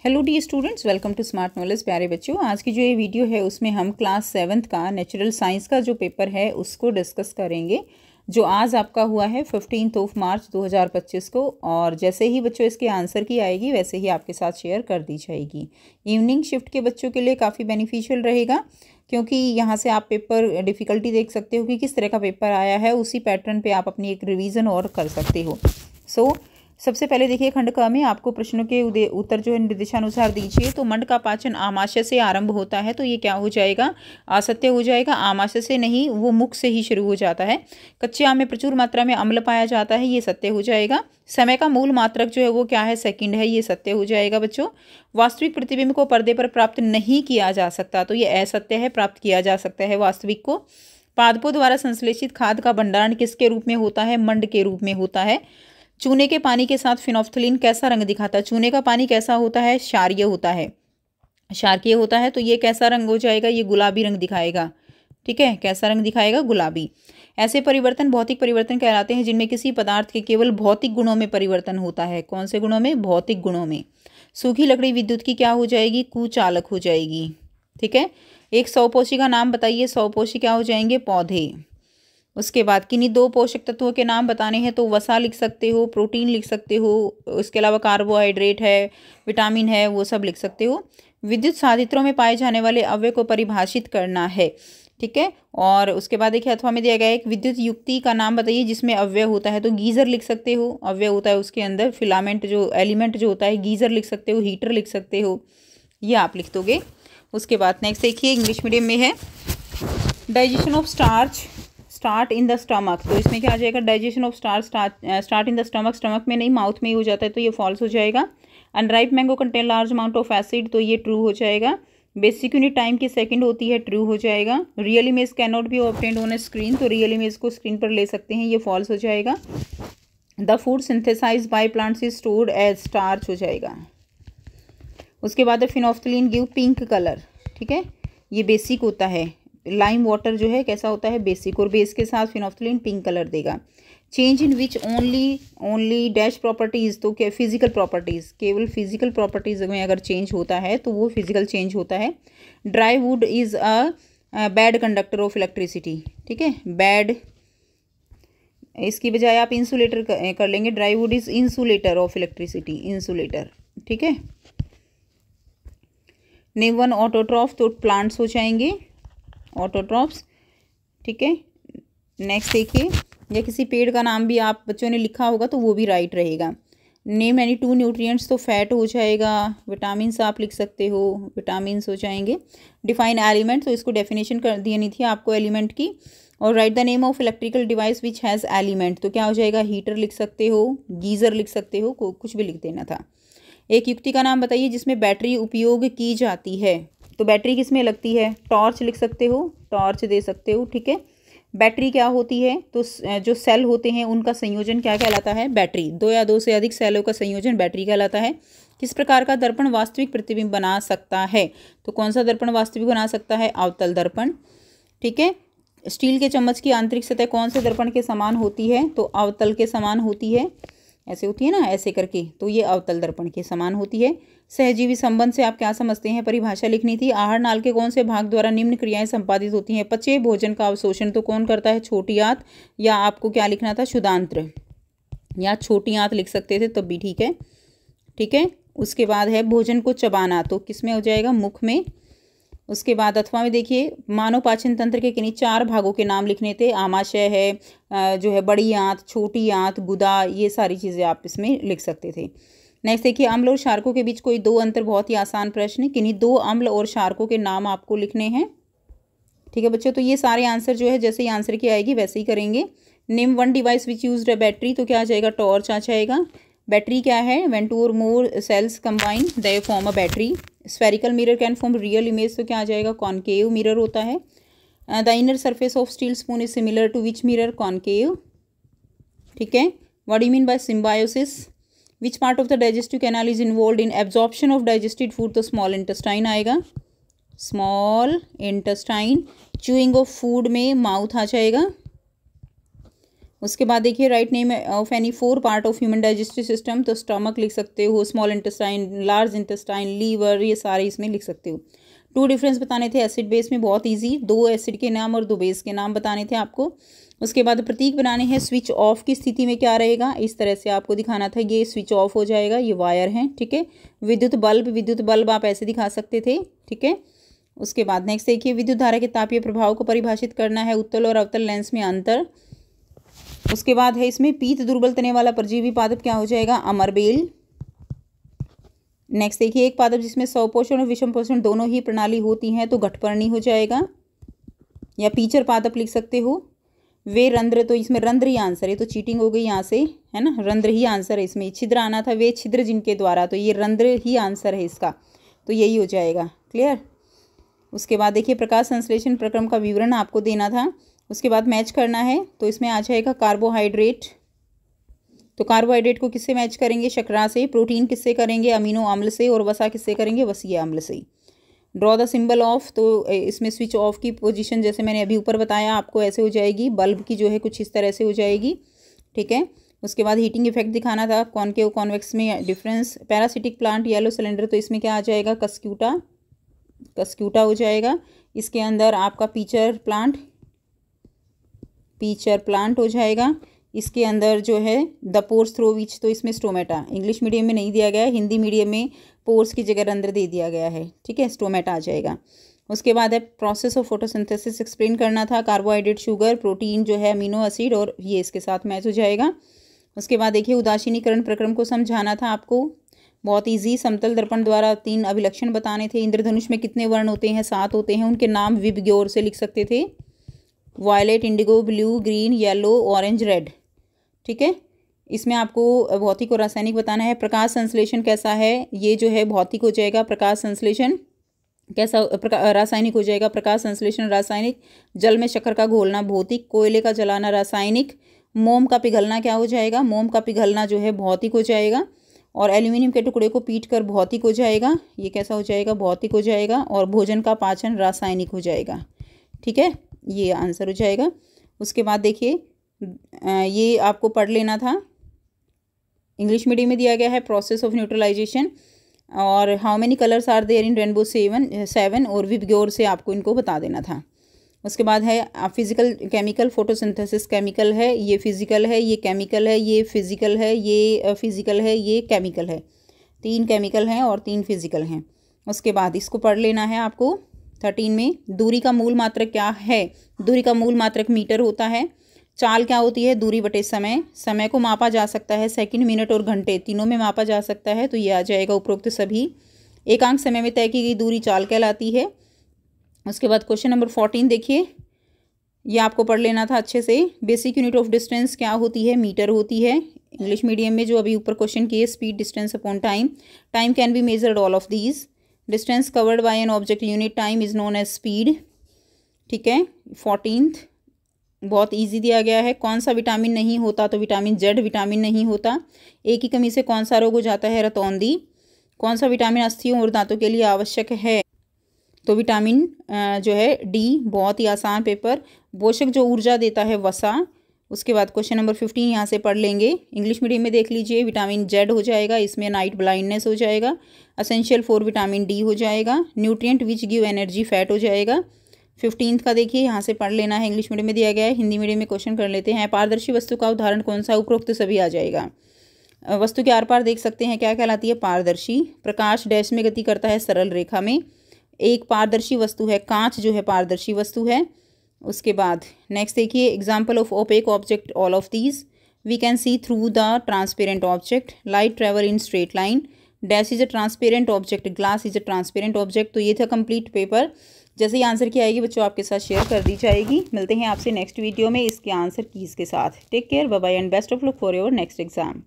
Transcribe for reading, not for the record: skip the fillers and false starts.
Hello dear students, welcome to smart knowledge. प्यारे बच्चों, आज की जो ये वीडियो है उसमें हम क्लास 7th का नेचुरल साइंस का जो पेपर है उसको डिस्कस करेंगे, जो आज आपका हुआ है 15 मार्च 2025 को। और जैसे ही बच्चों इसके आंसर की आएगी वैसे ही आपके साथ शेयर कर दी जाएगी। इवनिंग शिफ्ट के बच्चों के लिए काफ़ी बेनिफिशियल रहेगा, क्योंकि यहाँ से आप पेपर डिफ़िकल्टी देख सकते हो कि किस तरह का पेपर आया है, उसी पैटर्न पे आप अपनी एक रिवीजन और कर सकते हो। सबसे पहले देखिए, खंड क में आपको प्रश्नों के उत्तर जो है निर्देशानुसार दीजिए। तो मंड का पाचन आमाशय से आरंभ होता है, तो ये क्या हो जाएगा? असत्य हो जाएगा। आमाशय से नहीं, वो मुख से ही शुरू हो जाता है। कच्चे आम में प्रचुर मात्रा में अम्ल पाया जाता है, ये सत्य हो जाएगा। समय का मूल मात्रक जो है वो क्या है? सेकंड है, ये सत्य हो जाएगा बच्चों। वास्तविक प्रतिबिंब को पर्दे पर प्राप्त नहीं किया जा सकता, तो ये असत्य है। प्राप्त किया जा सकता है वास्तविक को। पादपों द्वारा संश्लेषित खाद का भंडारण किसके रूप में होता है? मंड के रूप में होता है। चूने के पानी के साथ फिनोफ्थलीन कैसा रंग दिखाता है? चूने का पानी कैसा होता है? क्षारीय होता है। क्षारकीय होता है, तो ये कैसा रंग हो जाएगा? ये गुलाबी रंग दिखाएगा। ठीक है, कैसा रंग दिखाएगा? गुलाबी। ऐसे परिवर्तन भौतिक परिवर्तन कहलाते हैं जिनमें किसी पदार्थ के केवल भौतिक गुणों में परिवर्तन होता है। कौन से गुणों में? भौतिक गुणों में। सूखी लकड़ी विद्युत की क्या हो जाएगी? कुचालक हो जाएगी। ठीक है। एक सौपोषी का नाम बताइए। सौपोषी क्या हो जाएंगे? पौधे। उसके बाद किन्हीं दो पोषक तत्वों के नाम बताने हैं, तो वसा लिख सकते हो, प्रोटीन लिख सकते हो, उसके अलावा कार्बोहाइड्रेट है, विटामिन है, वो सब लिख सकते हो। विद्युत साधित्रों में पाए जाने वाले अव्यय को परिभाषित करना है। ठीक है। और उसके बाद देखिए, अथवा में दिया गया एक विद्युत युक्ति का नाम बताइए जिसमें अव्यय होता है, तो गीजर लिख सकते हो। अव्यय होता है उसके अंदर, फिलामेंट जो एलिमेंट जो होता है, गीजर लिख सकते हो, हीटर लिख सकते हो, ये आप लिख दोगे। उसके बाद नेक्स्ट देखिए, इंग्लिश मीडियम में है digestion of start in the stomach, तो इसमें क्या आ जाएगा? Digestion of start in the stomach, stomach में नहीं माउथ में ही हो जाता है, तो ये फॉल्स हो जाएगा। Unripe mango contain large amount of acid, तो ये ट्रू हो जाएगा। बेसिक यूनिट टाइम की सेकंड होती है, ट्रू हो जाएगा। Real image can not be obtained on a screen, तो रियल इमेज को स्क्रीन पर ले सकते हैं, ये फॉल्स हो जाएगा। The food synthesize by plants is stored as starch हो जाएगा। उसके बाद फिनोफ्थलीन गिव पिंक कलर। ठीक है, ये बेसिक होता है। लाइम वाटर जो है कैसा होता है? बेसिक। और बेस के साथ फिनोफ्थलीन पिंक कलर देगा। Change in which only dash properties, तो क्या? Physical properties. केवल फिजिकल प्रॉपर्टीज में अगर चेंज होता है तो वो फिजिकल चेंज होता है। Dry would is a bad conductor of electricity. ठीक है, बैड, इसकी बजाय आप इंसुलेटर कर लेंगे। Dry would is insulator of electricity, insulator. ठीक है। नेम वन ऑटोट्रॉफ, तो प्लांट्स हो जाएंगे ऑटोट्रॉफ्स। ठीक है। नेक्स्ट देखिए, या किसी पेड़ का नाम भी आप बच्चों ने लिखा होगा तो वो भी राइट रहेगा। नेम एनी टू न्यूट्रिएंट्स, तो फैट हो जाएगा। विटामिन्स आप लिख सकते हो, विटामिन्स हो जाएंगे। डिफाइन एलिमेंट, तो इसको डेफिनेशन कर देनी थी आपको एलिमेंट की। और right the name of electrical device which has element, तो क्या हो जाएगा? हीटर लिख सकते हो, गीज़र लिख सकते हो, कुछ भी लिख देना था। एक युक्ति का नाम बताइए जिसमें बैटरी उपयोग की जाती है, तो बैटरी किस में लगती है? टॉर्च लिख सकते हो, टॉर्च दे सकते हो। ठीक है। बैटरी क्या होती है? तो जो सेल होते हैं उनका संयोजन क्या कहलाता है? बैटरी। दो या दो से अधिक सेलों का संयोजन बैटरी कहलाता है। किस प्रकार का दर्पण वास्तविक प्रतिबिंब बना सकता है? तो कौन सा दर्पण वास्तविक बना सकता है? अवतल दर्पण। ठीक है। स्टील के चम्मच की आंतरिक सतह कौन से दर्पण के समान होती है? तो अवतल के समान होती है। ऐसे होती है ना, ऐसे करके, तो ये अवतल दर्पण के समान होती है। सहजीवी संबंध से आप क्या समझते हैं? परिभाषा लिखनी थी। आहार नाल के कौन से भाग द्वारा निम्न क्रियाएं संपादित होती हैं? पचे भोजन का अवशोषण, तो कौन करता है? छोटी आंत, या आपको क्या लिखना था? क्षुदांत्र, या छोटी आंत लिख सकते थे, तब भी ठीक है। ठीक है। उसके बाद है भोजन को चबाना, तो किस में हो जाएगा? मुख में। उसके बाद अथवा में देखिए, मानव पाचन तंत्र के किन्हीं 4 भागों के नाम लिखने थे। आमाशय है, जो है बड़ी आंत, छोटी आंत, गुदा, ये सारी चीज़ें आप इसमें लिख सकते थे। नेक्स्ट देखिए, अम्ल और क्षारकों के बीच कोई दो अंतर, बहुत ही आसान प्रश्न। किन्हीं 2 अम्ल और क्षारकों के नाम आपको लिखने हैं। ठीक है बच्चों, तो ये सारे आंसर जो है जैसे ही आंसर की आएगी वैसे ही करेंगे। Name one device which used a battery, तो क्या आ जाएगा? टॉर्च आ जाएगा। बैटरी क्या है? When 2 or more cells combine they form a battery. Spherical mirror can form real image, तो क्या आ जाएगा? कॉनकेव मिरर होता है। The inner surface of steel spoon is similar to which mirror? Concave. ठीक है। What do mean by symbiosis? Which part of the digestive canal is involve in absorption of digested food, तो small intestine आएगा, small intestine. Chewing of food में mouth आ जाएगा। उसके बाद देखिए write name of any 4 part of human digestive system, तो stomach लिख सकते हो, small intestine, large intestine, liver, ये सारे इसमें लिख सकते हो। 2 डिफरेंस बताने थे एसिड बेस में, बहुत इजी, 2 एसिड के नाम और 2 बेस के नाम बताने थे आपको। उसके बाद प्रतीक बनाने हैं, स्विच ऑफ की स्थिति में क्या रहेगा, इस तरह से आपको दिखाना था, ये स्विच ऑफ हो जाएगा, ये वायर है, ठीक है। विद्युत बल्ब आप ऐसे दिखा सकते थे, ठीक है। उसके बाद नेक्स्ट देखिए, विद्युत धारा के तापीय प्रभाव को परिभाषित करना है, उत्तल और अवतल लेंस में अंतर। उसके बाद है इसमें पीत दुर्बल तने वाला परजीवी पादप क्या हो जाएगा, अमरबेल। नेक्स्ट देखिए, एक पादप जिसमें स्वपोषण और विषम पोषण दोनों ही प्रणाली होती हैं तो घटपर्णी हो जाएगा, या पीचर पादप लिख सकते हो। वे रंध्र, तो इसमें रंध्र ही आंसर है, तो चीटिंग हो गई यहाँ से, है ना, रंध्र ही आंसर है, इसमें छिद्र आना था, वे छिद्र जिनके द्वारा, तो ये रंध्र ही आंसर है इसका, तो यही हो जाएगा, क्लियर। उसके बाद देखिए, प्रकाश संश्लेषण प्रक्रम का विवरण आपको देना था। उसके बाद मैच करना है, तो इसमें आ जाएगा कार्बोहाइड्रेट, तो कार्बोहाइड्रेट को किससे मैच करेंगे, शर्करा से। प्रोटीन किससे करेंगे, अमीनो अम्ल से। और वसा किससे करेंगे, वसीय अम्ल से। ड्रॉ द सिंबल ऑफ, तो इसमें स्विच ऑफ की पोजीशन जैसे मैंने अभी ऊपर बताया आपको ऐसे हो जाएगी, बल्ब की जो है कुछ इस तरह से हो जाएगी, ठीक है। उसके बाद हीटिंग इफेक्ट दिखाना था, कॉनकेव कॉन्वेक्स में difference. Parasitic plant yellow cylinder, तो इसमें क्या आ जाएगा, कस्क्यूटा हो जाएगा। इसके अंदर आपका पीचर प्लांट हो जाएगा। इसके अंदर जो है द पोर्स थ्रो विच, तो इसमें स्टोमेटा, इंग्लिश मीडियम में नहीं दिया गया है, हिंदी मीडियम में पोर्स की जगह रंध्र दे दिया गया है, ठीक है, स्टोमेटा आ जाएगा। उसके बाद है प्रोसेस ऑफ फोटोसिंथेसिस एक्सप्लेन करना था, कार्बोहाइड्रेट, शुगर, प्रोटीन जो है अमीनो एसिड, और ये इसके साथ मैच हो जाएगा। उसके बाद देखिए, उदासीनीकरण प्रक्रम को समझाना था आपको, बहुत ईजी। समतल दर्पण द्वारा 3 अभिलक्षण बताने थे। इंद्रधनुष में कितने वर्ण होते हैं, 7 होते हैं, उनके नाम विबग्योर से लिख सकते थे, violet, indigo, blue, green, yellow, orange, red, ठीक है। इसमें आपको भौतिक और रासायनिक बताना है। प्रकाश संश्लेषण कैसा है, ये जो है भौतिक हो जाएगा, प्रकाश संश्लेषण कैसा, रासायनिक हो जाएगा, प्रकाश संश्लेषण रासायनिक। जल में शक्कर का घोलना भौतिक, कोयले का जलाना रासायनिक, मोम का पिघलना क्या हो जाएगा, मोम का पिघलना जो है भौतिक हो जाएगा, और एल्यूमिनियम के टुकड़े को पीट कर भौतिक हो जाएगा, ये कैसा हो जाएगा, भौतिक हो जाएगा, और भोजन का पाचन रासायनिक हो जाएगा, ठीक है, ये आंसर हो जाएगा। उसके बाद देखिए, ये आपको पढ़ लेना था, इंग्लिश मीडियम में दिया गया है, प्रोसेस ऑफ न्यूट्रलाइजेशन, और how many colours are there in rainbow 7, और विबग्योर से आपको इनको बता देना था। उसके बाद है फिजिकल केमिकल, फोटोसिंथेसिस केमिकल है, ये फिजिकल है, ये केमिकल है, ये फिजिकल है, ये फिजिकल है, ये केमिकल है, 3 केमिकल हैं और 3 फिजिकल हैं। उसके बाद इसको पढ़ लेना है आपको 13 में। दूरी का मूल मात्रक क्या है, दूरी का मूल मात्रक मीटर होता है। चाल क्या होती है, दूरी बटे समय, समय को मापा जा सकता है, सेकंड, मिनट और घंटे तीनों में मापा जा सकता है, तो ये आ जाएगा उपरोक्त सभी। एकांक समय में तय की गई दूरी चाल कहलाती है। उसके बाद क्वेश्चन नंबर 14 देखिए, ये आपको पढ़ लेना था अच्छे से। बेसिक यूनिट ऑफ डिस्टेंस क्या होती है, मीटर होती है। इंग्लिश मीडियम में जो अभी ऊपर क्वेश्चन किए, speed, distance upon time, time can be measured all of these. Distance covered by an object unit time is known as speed, ठीक है। 14th बहुत इजी दिया गया है। कौन सा विटामिन नहीं होता, तो विटामिन जेड विटामिन नहीं होता। ए की कमी से कौन सा रोग हो जाता है, रतौंधी। कौन सा विटामिन अस्थियों और दांतों के लिए आवश्यक है, तो विटामिन जो है डी, बहुत ही आसान पेपर। पोषक जो ऊर्जा देता है, वसा। उसके बाद क्वेश्चन नंबर 15 यहाँ से पढ़ लेंगे, इंग्लिश मीडियम में देख लीजिए, विटामिन जेड हो जाएगा, इसमें नाइट ब्लाइंडनेस हो जाएगा। असेंशियल फॉर विटामिन डी हो जाएगा। Nutrient which give energy, fat हो जाएगा। 15th का देखिए यहाँ से पढ़ लेना है, इंग्लिश मीडियम में दिया गया है, हिंदी मीडियम में क्वेश्चन कर लेते हैं। पारदर्शी वस्तु का उदाहरण कौन सा, उपरोक्त सभी आ जाएगा। वस्तु के आर पार देख सकते हैं, क्या कहलाती है, पारदर्शी। प्रकाश डैश में गति करता है, सरल रेखा में। एक पारदर्शी वस्तु है, कांच जो है पारदर्शी वस्तु है। उसके बाद नेक्स्ट देखिए, example of opaque object, all of these. We can see through the transparent object. Light travel in straight line. Dash is a transparent object, glass is a transparent object. तो ये था कंप्लीट पेपर। जैसे ही answer की आएगी बच्चों आपके साथ share कर दी जाएगी। मिलते हैं आपसे नेक्स्ट वीडियो में इसके आंसर कीज के साथ। Take care, bye bye and best of luck for your next exam.